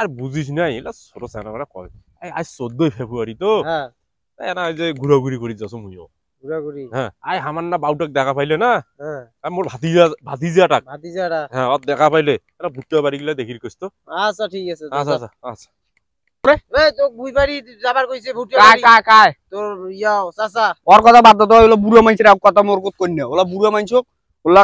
আর বুঝিস না এলা ছোট চ্যাংড়া কয় আজ 14 ফেব্রুয়ারি তো হ্যাঁ না ওই যে ঘুরাঘুরি করি যাচ্ছ মুইও ঘুরাঘুরি হ্যাঁ আই আমার না বাউটাক দেখা পাইলে না হ্যাঁ মোর ভাতিজাটাক ভাতিজাটা হ্যাঁ ওর দেখা পাইলে এটা ভুট্টা বাড়ি গিলা দেখির কইতো আচ্ছা ঠিক আছে আচ্ছা আচ্ছা আচ্ছা এই তো বুইবাড়ি যাবার কইছে ভুট্টা কায় বাড়ি কায় কায় তোর ইয়া চাচা ওর কথা বাদ দাও হলো বুড়ো মানুষের কথা মোর কত কইনা ওলা বুড়ো মানুষ ওলা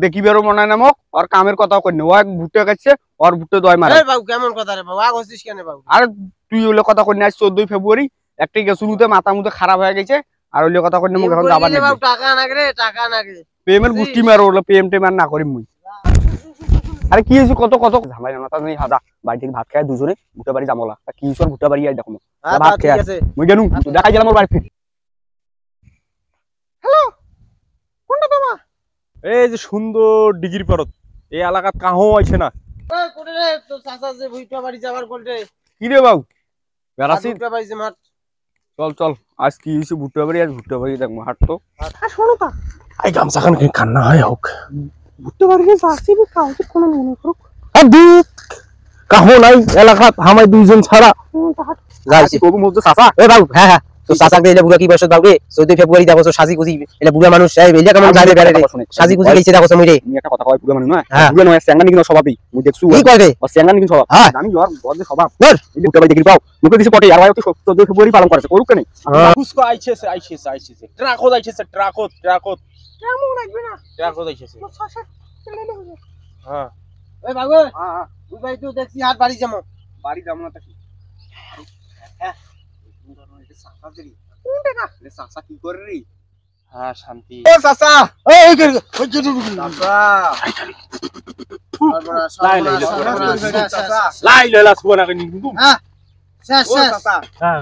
দেখিবারও মনে না মোক আর কামের কথা কইনা ও এক ভুট্টা কাটছে আর ভুট্টা দয় মারে এই বাবু কেমন কথা রে বাবু আগ হচ্ছিস কেন বাবু আর তুই ওলে কথা কইনা আজ 14 ফেব্রুয়ারি একটাই শুরুতে মাথা মুথে খারাপ হয়ে গেছে আর ওলে কথা কইনা মোক এখন যাবার বাবু নেই টাকা নাগরে টাকা নাগরে পেমেন্ট গুষ্টি মারো ওলা পেম টেম না করিম মুই আরে কি হইছে কত কত ঝামাই না তা নেই হাজা বাড়ি থেকে ভাত খায় দুজনে ভুট্টা বাড়ি যামলা কি হইছে ভুট্টা বাড়ি আই দেখো ভাত ঠিক খায় আছে মুই গেলু দেখাই গেলাম ওর বাড়ি এই যে সুন্দর ডিগ্রি পারত এই এলাকাত কাহো আইছে না এই কোনে রে তোর চাচা যে ভুট্টা বাড়ি যাবার কোনে কি রে বাবু বেড়াছি ভুট্টা বাড়ি যে মাঠ চল চল আজ কি হইছে ভুট্টা বাড়ি আজ ভুট্টা বাড়ি দেখবো হাট তো শোনো তা এই গামছাখান কান্না হয় হোক ভুট্টা বাড়ি যাচ্ছি কাউ তো কোনো মনে করুক কাহো নাই এলাকাত হামাই দুইজন ছাড়া যাইছি কবু মধ্যে চাচা এ বাবু হ্যাঁ হ্যাঁ তো চাচাকে এলে বুড়া কি বয়স বাবু রে 14 ফেব্রুয়ারি দেখো সাজি গুজি এলে বুড়া মানুষ এই এলে কেমন যাবে বেড়ে সাজি গুজি গেছে দেখো সময় রে আমি একটা কথা কই পুরো মানুষ নয় হ্যাঁ। পুরো নয় স্যাঙ্গানি কিন্তু স্বভাবই মুই দেখছু কি কয় রে ও স্যাঙ্গানি কিন্তু স্বভাব হ্যাঁ। আমি ওর বড় স্বভাব এই ভুট্টা বাড়ি দেখি পাও মুকে দিছে পটে আর ভাই তো 14 ফেব্রুয়ারি পালন করেছে করুক কেন কুসকো আইছে ট্রাকত আইছে ট্রাকত কেমন লাগবে না ট্রাকত আইছে হ্যাঁ এই বাবু হ্যাঁ তুই ভাই তো দেখছি হাট বাড়ি যাবো বাড়ি যাবো না তাকি হ্যাঁ চাচা কি করে রে হ্যাঁ শান্তি ও চাচা এই কে চাচা লাই লইলা সুবনা কে নিন্দু হ্যাঁ শেষ ও শেষ চাচা হ্যাঁ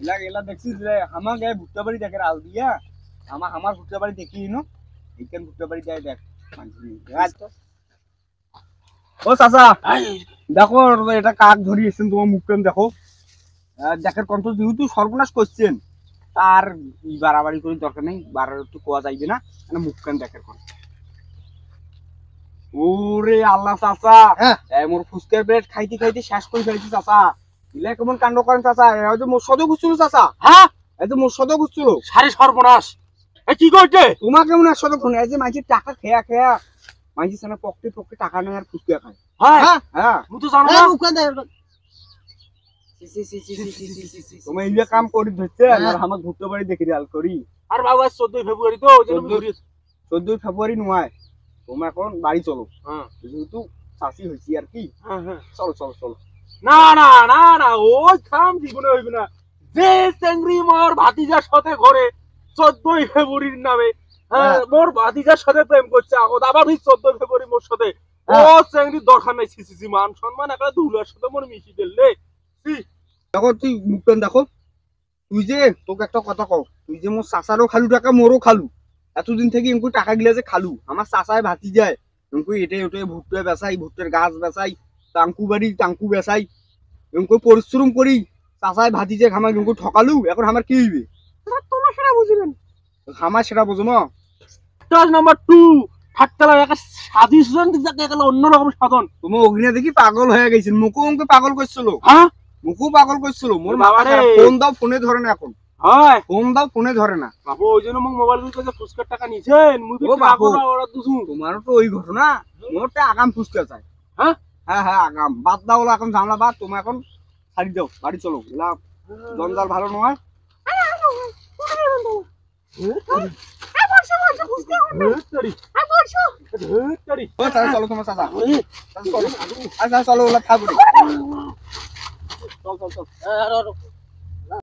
এলা এলা দেখছিস রে আমার গায়ে ভুট্টা বাড়ি দেখে আল দিয়া আমার ভুট্টা বাড়ি দেখি নো এইখান ভুট্টা বাড়ি যায় দেখ ও চাচা দেখো এটা কাক ধরিয়েছেন তোমার মুখটান দেখো দেখার কন্ত যেহেতু সর্বনাশ করছেন তার বাড়াবাড়ি করে দরকার নেই বাড়ার একটু কোয়া যাইবে না মানে মুখখান দেখার কোন ওরে আল্লাহ চাচা হ্যাঁ। মোর ফুচকার প্লেট খাইতে খাইতে শেষ করে ফেলছি চাচা ইলে কেমন কাণ্ড করেন চাচা এই যে মোর সদে ঘুরছিল চাচা হ্যাঁ এই যে মোর সদে ঘুরছিল সারি সর্বনাশ এ কি কইতে তোমার কেমন আর সদে ফোন এই যে মাঝে টাকা খেয়া খেয়া মাঝে সামনে পকেটে টাকা নেয় আর ফুচকা খায় হ্যাঁ হ্যাঁ মু তো জানো না এই মুখান দে তোমার এই কাম করি ধরছে আর আমার ভুট্টা বাড়ি দেখি আল করি আর বাবু আজ 14 ফেব্রুয়ারি তো ওই জন্য 14 ফেব্রুয়ারি নয় তোমরা এখন বাড়ি চলো হ্যাঁ যেহেতু চাষি হয়েছি আর কি হ্যাঁ হ্যাঁ চলো চলো চলো না না না না ওই কাম জীবনে হইবে না যে চেংড়ি মোর ভাতিজার সাথে ঘরে 14 ফেব্রুয়ারির নামে মোর ভাতিজার সাথে প্রেম করছে আগত আবার 14 ফেব্রুয়ারি মোর সাথে ও চেংড়ির দরকার নাই সি মান সম্মান একটা দুলার সাথে মোর মিশি দিলে দেখো তুই মুখটা দেখো তুই যে তোকে একটা কথা কও তুই যে মোর চাচারও খালু টাকা মোরও খালু এতদিন থেকে এমকু টাকা গিলা যে খালু আমার চাচায় ভাতি যায় এমকু এটাই ওটাই ভুট্টা বেচাই ভুট্টার গাছ বেচাই টাঙ্কু বাড়ি টাঙ্কু বেচাই এমকু পরিশ্রম করি চাচায় ভাতি যায় আমার এমকু ঠকালু এখন আমার কি হইবে তোমার সেটা বুঝিবেন আমার সেটা বোঝো না নাম্বার 2 ঠাট্টালা একটা সাজি সুজন দিতে গেল অন্যরকম সাধন তুমি অগ্নি দেখি পাগল হয়ে গেছিল মুখও অঙ্কে পাগল করছিল হ্যাঁ মুখও পাগল করছিল মোর বাবা মাথা রে। ফোন দাও ফোনে ধরে না এখন হয় ফোন দাও ফোনে ধরে না বাবু ওই জন্য মোক মোবাইল বিল করে ফুসকার টাকা নিছেন মুই ও বাবু। ওরা দুসু তোমারও তো ওই ঘটনা মোরটা আগাম ফুসকা চাই হ্যাঁ? হ্যাঁ হ্যাঁ আগাম বাদ দাও ওলা এখন ঝামলা বাদ তুমি এখন ছাড়ি দাও বাড়ি চলো এলা জঞ্জাল ভালো নয় ও চাচা চলো তোমার চাচা চাচা চলো আচ্ছা চলো ওলা খাবো চল চল চল